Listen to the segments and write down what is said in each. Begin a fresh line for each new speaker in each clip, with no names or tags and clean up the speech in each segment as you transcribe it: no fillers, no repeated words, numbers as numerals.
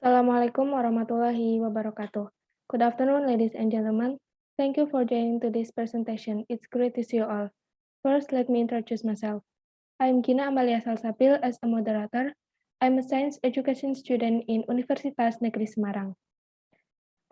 Assalamualaikum warahmatullahi wabarakatuh. Good afternoon, ladies and gentlemen. Thank you for joining today's presentation. It's great to see you all. First, let me introduce myself. I'm Gina Amalia Salsabil as a moderator. I'm a science education student in Universitas Negeri Semarang.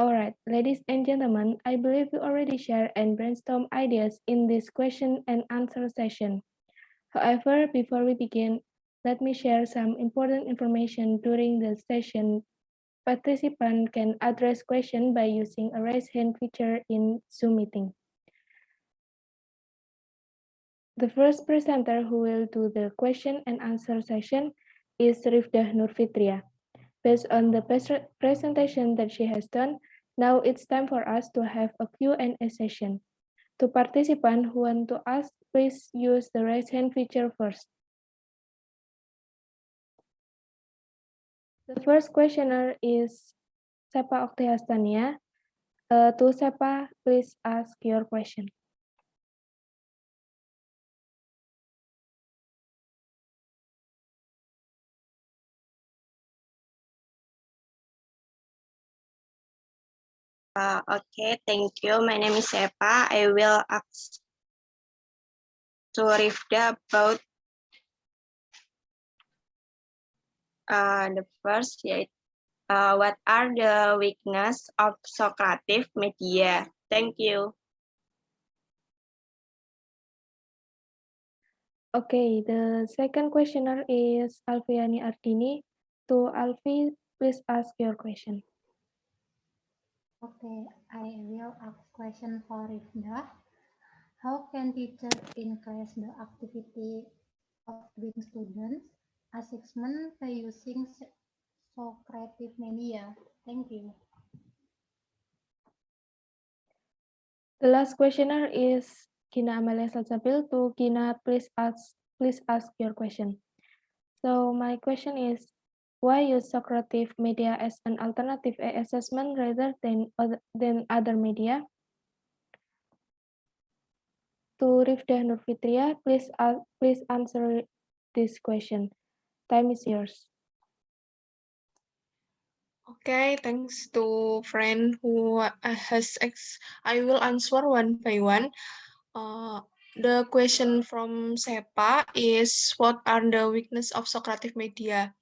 Alright, ladies and gentlemen, I believe we already share and brainstorm ideas in this question and answer session. However, before we begin, let me share some important information during the session. Participants can address questions by using a raise hand feature in Zoom meeting. The first presenter who will do the question and answer session is Rifdah Nurfitria. Based on the presentation that she has done, now it's time for us to have a Q&A session. To participants who want to ask, please use the raise hand feature first. The first questioner is Sepa Oktihastania. To Sepa, please ask your question.
Okay, thank you. My name is Sepa. I will ask to Rifda about the first, what are the weakness of Socrative media? Thank you.
Okay, the second questioner is Alfiani Ardini. To Alfi, please ask your question.
Okay, I will ask question for Rifda. How can teachers increase the activity of doing students assessment by using Socrative media? Thank you.
The last questioner is Gina Amalia Salsabil. To Gina, please ask your question. So my question is, why use Socrative media as an alternative assessment rather than other media? To Rifdah Nurfitria, please answer this question. Time is yours.
Okay, thanks to friend who I will answer one by one. The question from Sepa is, what are the weakness of Socrative media?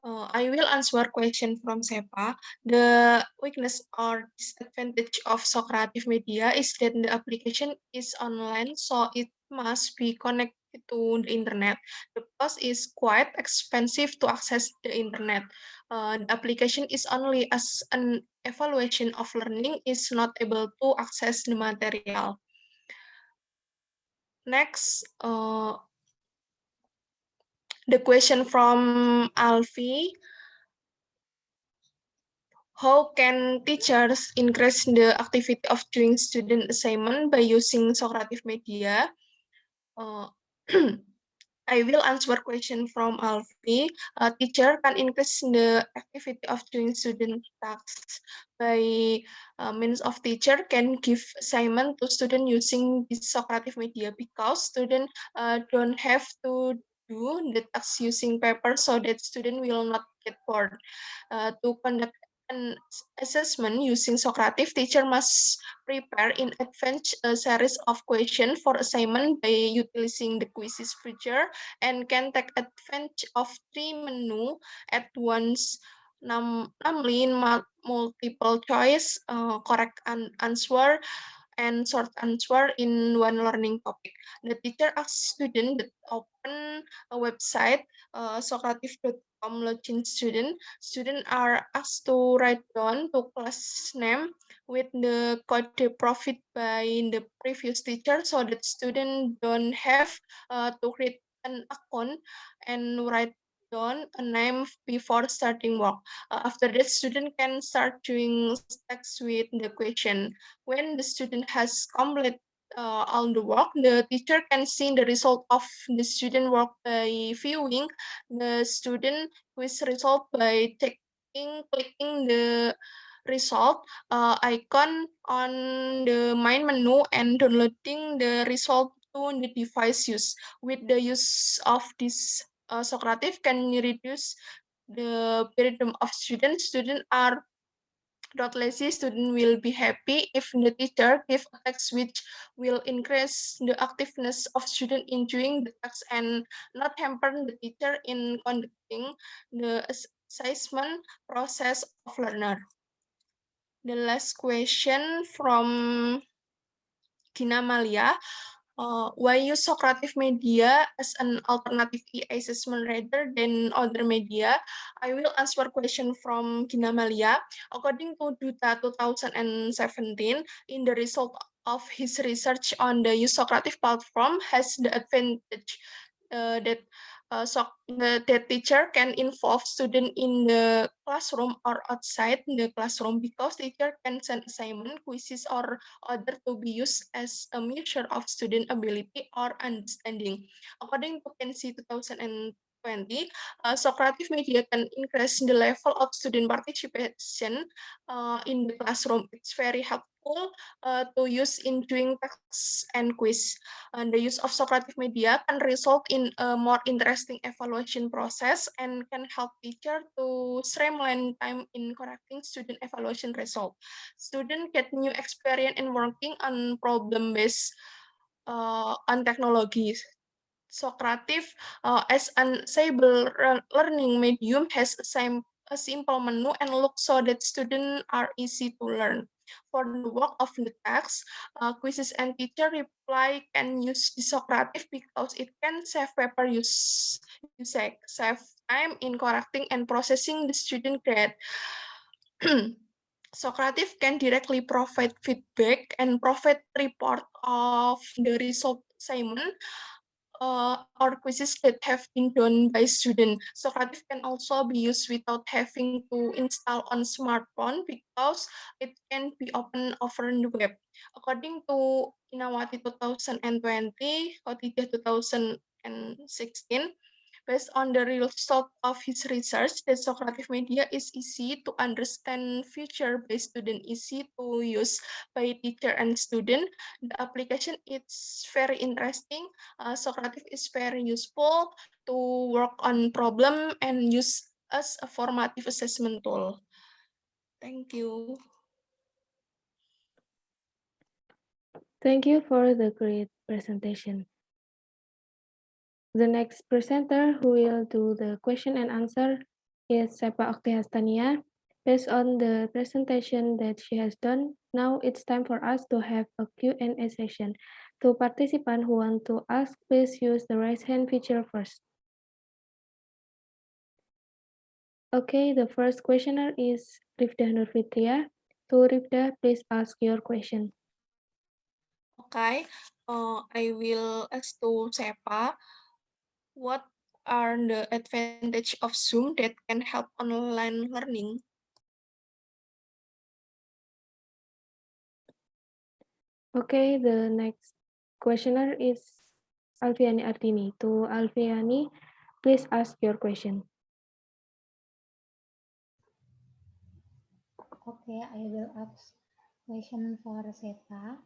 I will answer question from Sepa. The weakness or disadvantage of Socrative media is that the application is online, so it must be connected to the internet. The cost is quite expensive to access the internet. The application is only as an evaluation of learning is not able to access the material. Next, the question from Alfi. How can teachers increase the activity of doing student assignment by using Socrative media? I will answer question from Alfi. A teacher can increase the activity of doing student tasks by means of teacher can give assignment to student using this Socrative media because student don't have to do the tasks using paper so that student will not get bored. To conduct an assessment using Socrative, teacher must prepare in advance a series of questions for assignment by utilizing the quizzes feature and can take advantage of 3 menu at once, namely multiple choice, correct answer, and short answer in one learning topic. The teacher asks student that open a website, socrative.com login student. Students are asked to write down to class name with the code provided by the previous teacher so that students don't have to create an account and write down a name before starting work. After that, student can start doing text with the question. When the student has completed all the work, the teacher can see the result of the student work by viewing the student quiz result by clicking the result icon on the main menu and downloading the result to the device use. With the use of this Socrative can reduce the burden of students. Students are not lazy. Student will be happy if the teacher give a text which will increase the activeness of student in doing the text and not hamper the teacher in conducting the assessment process of learner. The last question from Gina Malia. Why use Socrative media as an alternative e-assessment rather than other media? I will answer question from Gina Malia. According to Duta 2017, in the result of his research on the use Socrative platform has the advantage that the teacher can involve student in the classroom or outside the classroom because teacher can send assignment, quizzes, or other to be used as a measure of student ability or understanding. According to Kensi 2020, Socrative media can increase the level of student participation in the classroom. It's very helpful to use in doing tests and quiz. And the use of Socrative media can result in a more interesting evaluation process and can help teacher to streamline time in correcting student evaluation result. Students get new experience in working on problem-based on technologies. Socrative as an stable learning medium has a simple menu and look so that students are easy to learn. For the work of the text, quizzes and teacher reply can use the Socrative because it can save paper use, save time in correcting and processing the student grade. Socrative can directly provide feedback and provide report of the result assignment or quizzes that have been done by students. Socrative can also be used without having to install on smartphone because it can be open over the web. According to Inawati 2020, Khotijah 2016, based on the result of his research, that Socrative media is easy to understand, future-based student, easy to use by teacher and student. The application is very interesting. Socrative is very useful to work on problem and use as a formative assessment tool. Thank you.
Thank you for the great presentation. The next presenter who will do the question and answer is Sepa Oktihastania. Based on the presentation that she has done, now it's time for us to have a Q&A session. To participants who want to ask, please use the raise hand feature first. Okay, the first questioner is Rifda Nurfitria. To Rifda, please ask your question.
Okay, I will ask to Sepa, what are the advantage of Zoom that can help online learning?
Okay, the next questioner is Alfiani Artini. To Alfiani, please ask your question.
Okay, I will ask question for Seta.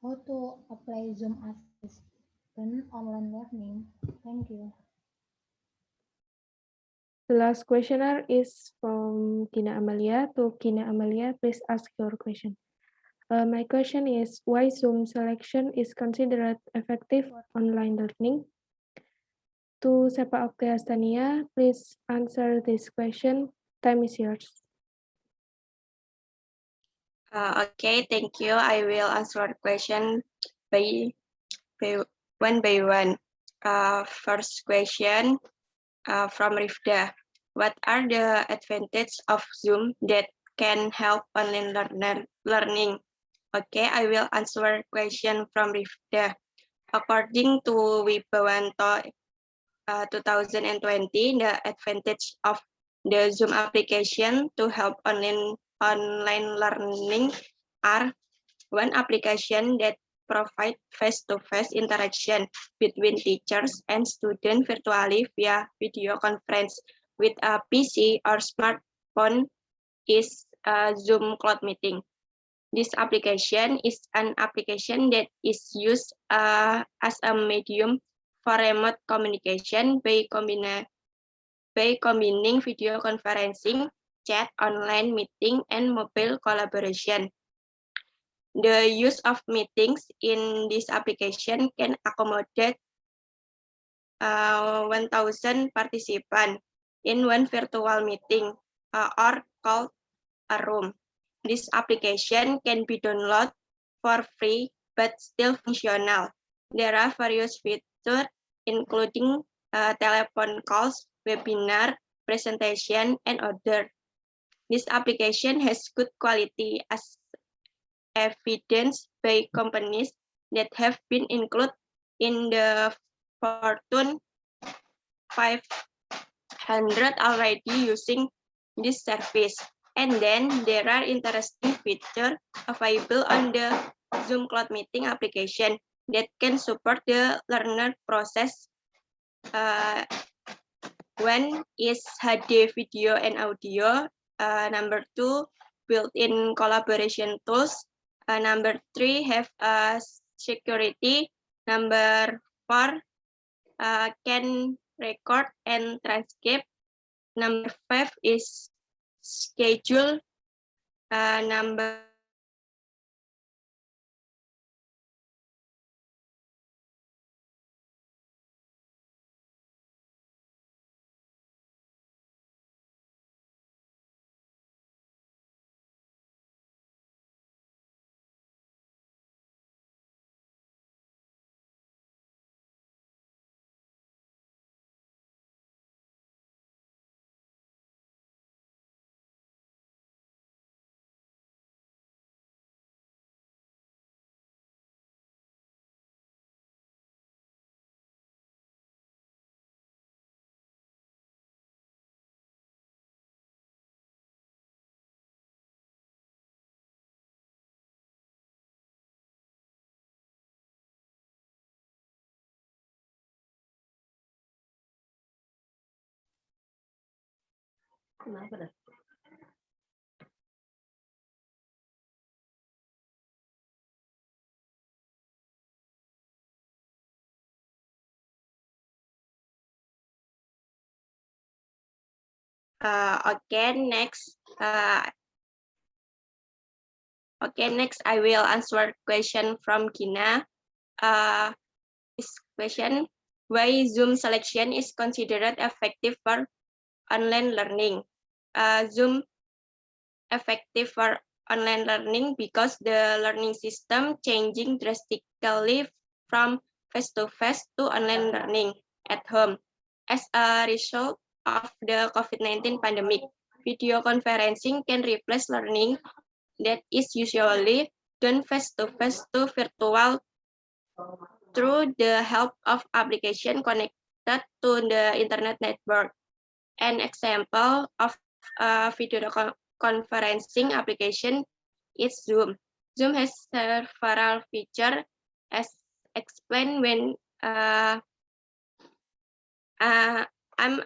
How to apply Zoom Assistant online learning? Thank you.
The last questioner is from Kina Amalia. To Kina Amalia, please ask your question. My question is, why Zoom selection is considered effective for online learning? To Sepa Oktihastania, please answer this question. Time is yours.
Okay, thank you. I will answer the question by one by one. First question from Rifda. What are the advantages of Zoom that can help online learning? Okay, I will answer question from Rifda. According to Wibawanto 2020, the advantage of the Zoom application to help online learning are one application that provide face-to-face interaction between teachers and students virtually via video conference with a PC or smartphone is Zoom Cloud Meeting. This application is an application that is used as a medium for remote communication by combining video conferencing, chat, online meeting, and mobile collaboration. The use of meetings in this application can accommodate 1,000 participants in one virtual meeting or called a room. This application can be downloaded for free but still functional. There are various features including telephone calls, webinar, presentation, and other. This application has good quality as evidenced by companies that have been included in the Fortune 500 already using this service. And then there are interesting features available on the Zoom Cloud Meeting application that can support the learner process. One is HD video and audio. Number 2, built-in collaboration tools. Number 3, have security. Number 4, can record and transcript. Number 5 is schedule. Number okay, next. Next I will answer question from Gina. This question: why Zoom selection is considered effective for online learning? Zoom effective for online learning because the learning system changing drastically from face-to-face to online learning at home. As a result of the COVID-19 pandemic, video conferencing can replace learning that is usually done face-to-face to virtual through the help of application connected to the internet network. An example of a video conferencing application is Zoom. Zoom has several features as explained when I'm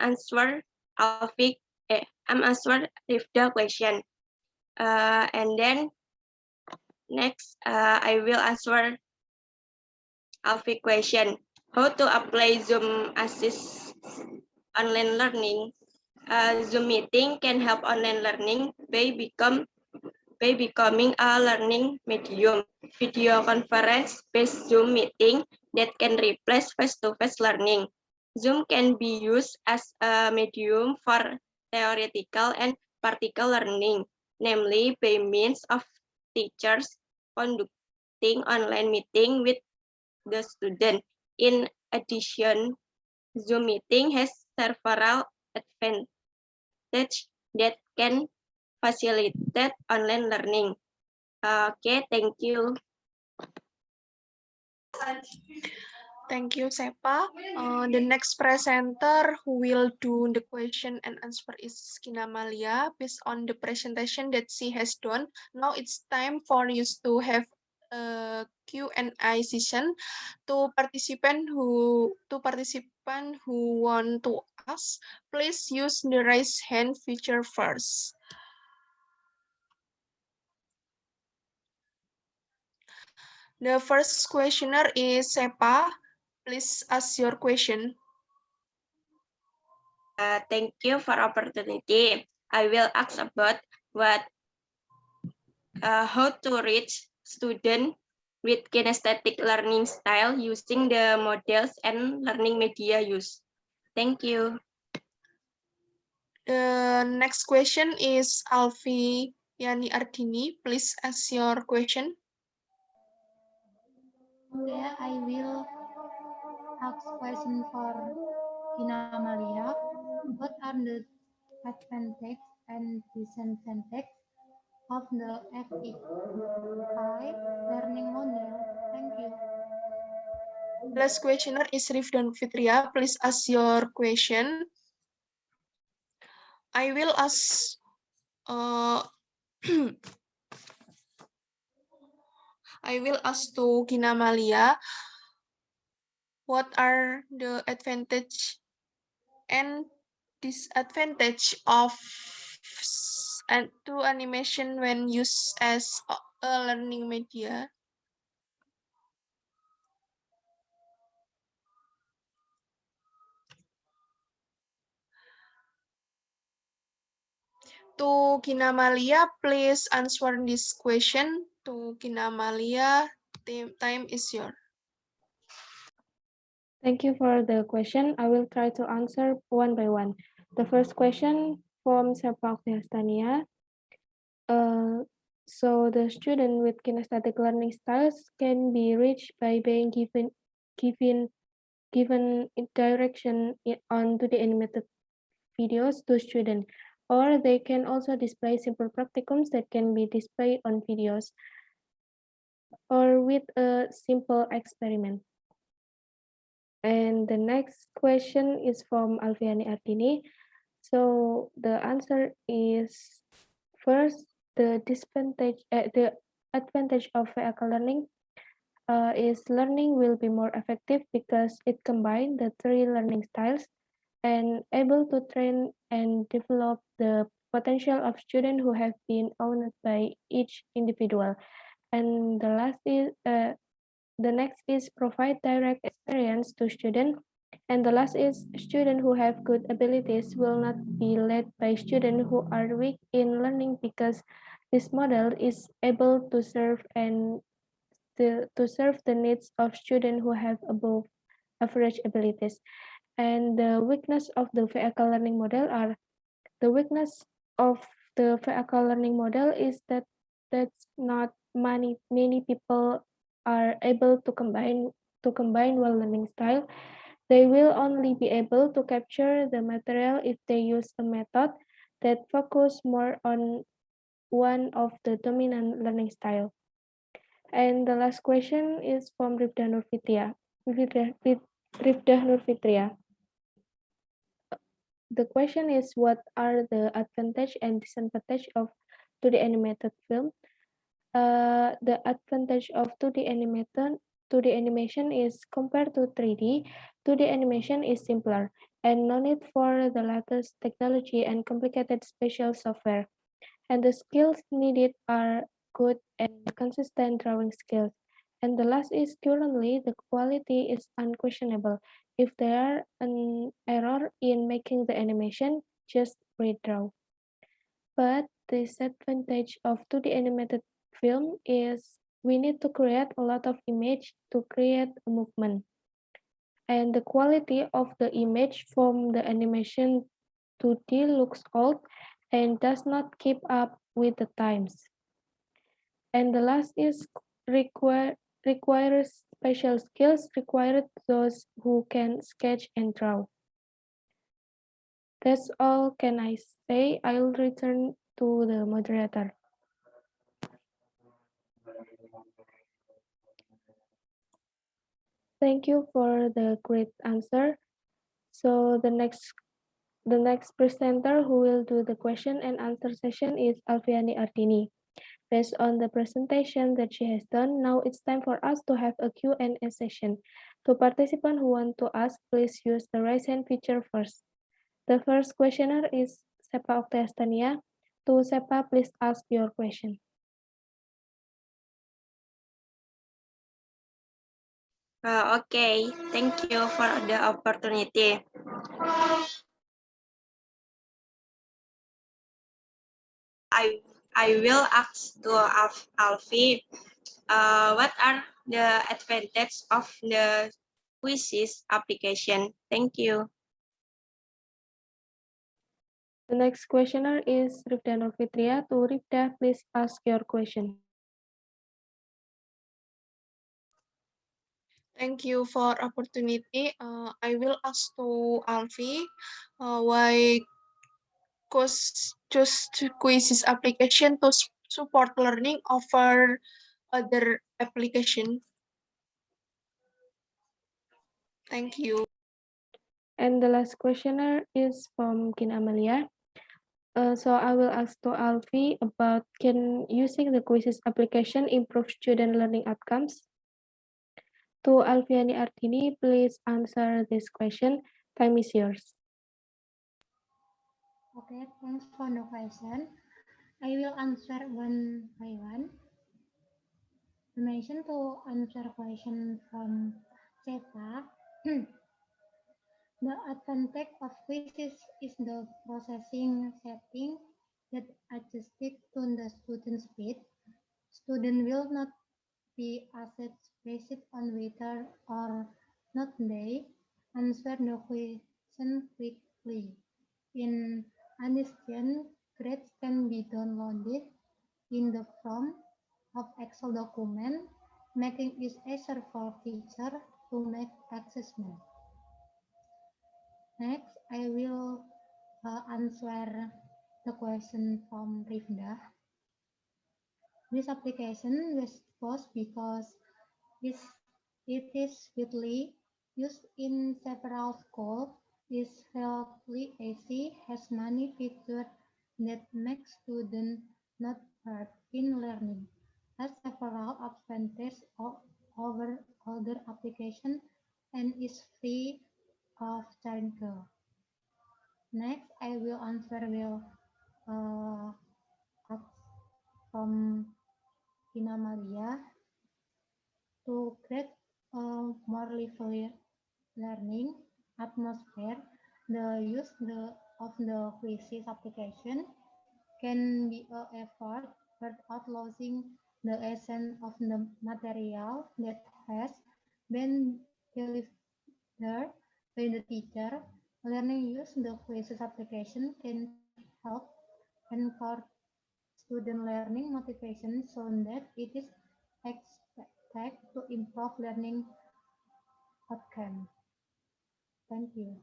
answer Rifda question. And then next I will answer Alfie question. How to apply Zoom assist online learning? Zoom meeting can help online learning by becoming a learning medium. Video conference-based Zoom meeting that can replace face-to-face learning. Zoom can be used as a medium for theoretical and practical learning, namely by means of teachers conducting online meeting with the student. In addition, Zoom meeting has several advantages that can facilitate online learning. Okay, thank you.
Thank you, Sepa. The next presenter who will do the question and answer is Gina Malia. Based on the presentation that she has done, now it's time for you to have a Q&A session. To participant who want to ask, please use the raise hand feature first. The first questioner is Sepa. Please ask your question.
Thank you for opportunity. I will ask about how to reach student with kinesthetic learning style using the models and learning media use. Thank you.
The next question is Alfi Yani Ardini. Please ask your question.
Okay, I will ask question for Gina Amalia. What are the advantage and disadvantage of the FEI learning model? Thank you.
Last questioner is Rifdan Fitria. Please ask your question. I will ask I will ask to Gina Malia, what are the advantage and disadvantage of to animation when used as a learning media? To Gina Malia, please answer this question. To Gina Malia, time is yours.
Thank you for the question. I will try to answer one by one. The first question from Sepak Tania. So the student with kinesthetic learning styles can be reached by being given direction onto the animated videos to students, or they can also display simple practicums that can be displayed on videos, or with a simple experiment. And the next question is from Alfiani Ardini. So the answer is first, the advantage of VLK learning is learning will be more effective because it combines the three learning styles and able to train and develop the potential of students who have been owned by each individual. And the next is provide direct experience to students. And the last is students who have good abilities will not be led by students who are weak in learning because this model is able to serve the needs of students who have above average abilities. And the weakness of the VLK learning model are the weakness of the VLK learning model is that that's not many people are able to combine one learning style. They will only be able to capture the material if they use a method that focus more on one of the dominant learning style. And the last question is from Rifda Nurfitria. Rifda Nurfitria. The question is, what are the advantage and disadvantage of 2D animated film? The advantage of 2D animation is compared to 3D. 2D animation is simpler and no need for the latest technology and complicated special software. And the skills needed are good and consistent drawing skills. And the last is currently the quality is unquestionable. If there are an error in making the animation, just redraw. But the disadvantage of 2D animated film is we need to create a lot of image to create a movement. And the quality of the image from the animation 2D looks old and does not keep up with the times. And the last is requires special skills required those who can sketch and draw. That's all can I say. I'll return to the moderator. Thank you for the great answer. So the next presenter who will do the question and answer session is Alfiani Ardini. Based on the presentation that she has done, now it's time for us to have a Q&A session. To participants who want to ask, please use the raise hand feature first. The first questioner is Sepa Oktaestania. To Sepa, please ask your question.
Okay, thank you for the opportunity. I will ask to Alfie, what are the advantages of the quizzes application? Thank you.
The next questioner is Rifda Nurfitria. To Rifda, please ask your question.
Thank you for opportunity. I will ask to Alfie why choose quizzes application to support learning over other application. Thank you.
And the last questioner is from Kin Amelia. So I will ask to Alfie about can using the quizzes application improve student learning outcomes? To Alfiani Artini, please answer this question. Time is yours.
Okay, thanks for the question. I will answer one by one. You mentioned to answer question from Zeta. The advantage of quizzes is the processing setting that adjusted to the student speed. Student will not be asked based on whether or not they answer the question quickly. In addition, grades can be downloaded in the form of Excel document, making it easier for teachers to make assessment. Next, I will answer the question from Rifda. This application was proposed because it is widely used in several schools, is relatively easy, has many features that make students not hard in learning, has several advantages over other applications, and is free of charge. Next, I will answer ask from Ina Maria to create a more lively learning atmosphere. The use of the quizzes application can be an effort without losing the essence of the material that has been delivered by the teacher. Learning use the quizzes application can help encourage student learning motivation so that it is expected to improve learning outcome. Thank you.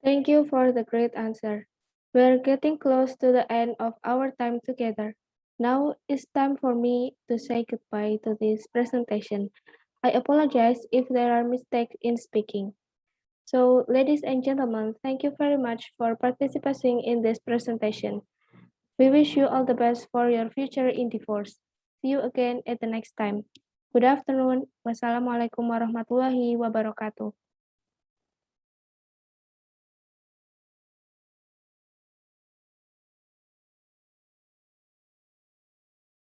Thank you for the great answer. We're getting close to the end of our time together. Now it's time for me to say goodbye to this presentation. I apologize if there are mistakes in speaking. So, ladies and gentlemen, thank you very much for participating in this presentation. We wish you all the best for your future endeavors. See you again at the next time. Good afternoon. Wassalamualaikum warahmatullahi wabarakatuh.